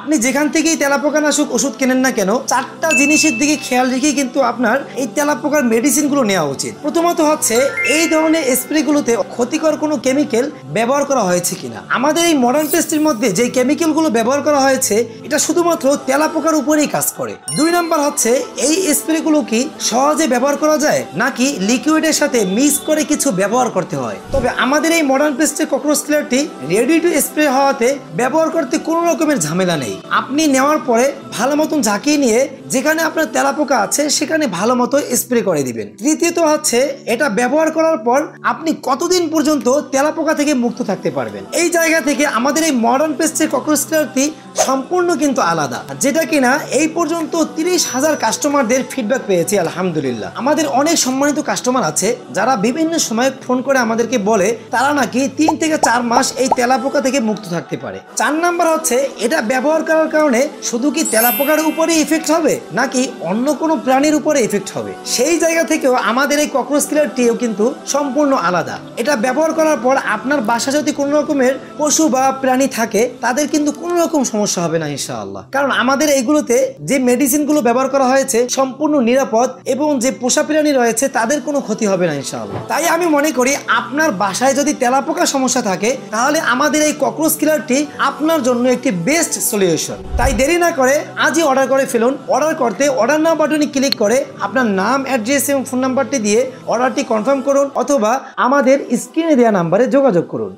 আপনি যেখান থেকেই তেলাপোকানাশক ওষুধ কেনেন না কেন, 4টা জিনিসের দিকে খেয়াল রেখে কিন্তু আপনার এই তেলাপোকার মেডিসিনগুলো নেওয়া উচিত। প্রথমত হচ্ছে এই ধরনের স্প্রেগুলোতে ক্ষতিকর কোনো কেমিক্যাল ব্যবহার করা হয়েছে কিনা। আমাদের এই মডার্ন পেস্টের মধ্যে যে কেমিক্যালগুলো ব্যবহার করা হয়েছে এটা শুধুমাত্র তেলাপোকার উপরেই কাজ করে। 2 নাম্বার হচ্ছে এই স্প্রেগুলো কি সহজে ব্যবহার করা যায় নাকি লিকুইডের সাথে মিক্স করে কিছু ব্যবহার করতে হয়। তবে আমাদের এই মডার্ন পেস্টের ককরোচ কিলারটি রেডি টু স্প্রে হওয়াতে ব্যবহার করতে কোনো রকমের ঝামেলা নেই। আপনি নেওয়ার পরে ভালো মতন ঝাঁকিয়ে নিয়ে যেখানে আপনার তেলাপোকা আছে সেখানে ভালো মতো স্প্রে করে দিবেন। তৃতীয়ত হচ্ছে এটা ব্যবহার করার পর আপনি কতদিন পর্যন্ত তেলাপোকা থেকে মুক্ত থাকতে পারবেন। এই জায়গা থেকে আমাদের এই মডার্ন পেস্টের ককরোচ কিলারটি সম্পূর্ণ কিন্তু আলাদা, যেটা কিনা এই পর্যন্ত 30,000 কাস্টমারদের ফিডব্যাক পেয়েছি আলহামদুলিল্লাহ। আমাদের অনেক সম্মানিত কাস্টমার আছে যারা বিভিন্ন সময় ফোন করে আমাদেরকে বলে তারা নাকি 3 থেকে 4 মাস এই তেলাপোকা থেকে মুক্ত থাকতে পারে। 4 নাম্বার হচ্ছে এটা ব্যবহার করার কারণে শুধু কি তেলাপোকার উপরে ইফেক্ট হবে নাকি অন্য কোনো প্রাণীর উপরে ইফেক্ট হবে, সেই জায়গা থেকেও আমাদের এই ককরোচ কিলারটিও কিন্তু সম্পূর্ণ আলাদা। এটা ব্যবহার করার পর আপনার বাসা যদি কোনো রকমের পশু বা প্রাণী থাকে তাদের কিন্তু কোনো রকম সমস্যা হবে না ইনশাআল্লাহ, কারণ আমাদের এইগুলোতে যে মেডিসিনগুলো ব্যবহার করা হয়েছে সম্পূর্ণ নিরাপদ এবং যে পোষা প্রাণী রয়েছে তাদের কোনো ক্ষতি হবে না ইনশাআল্লাহ। তাই আমি মনে করি আপনার বাসায় যদি তেলাপোকার সমস্যা থাকে তাহলে আমাদের এই ককরোচ কিলারটি আপনার জন্য একটি বেস্ট সলিউশন। তাই দেরি না করে আজই অর্ডার করে ফেলুন। অর্ডার করতে অর্ডার নাও বাটনে ক্লিক করে আপনার নাম, অ্যাড্রেস এবং ফোন নাম্বারটি দিয়ে অর্ডারটি কনফার্ম করুন অথবা আমাদের স্ক্রিনে দেওয়া নাম্বারে যোগাযোগ করুন।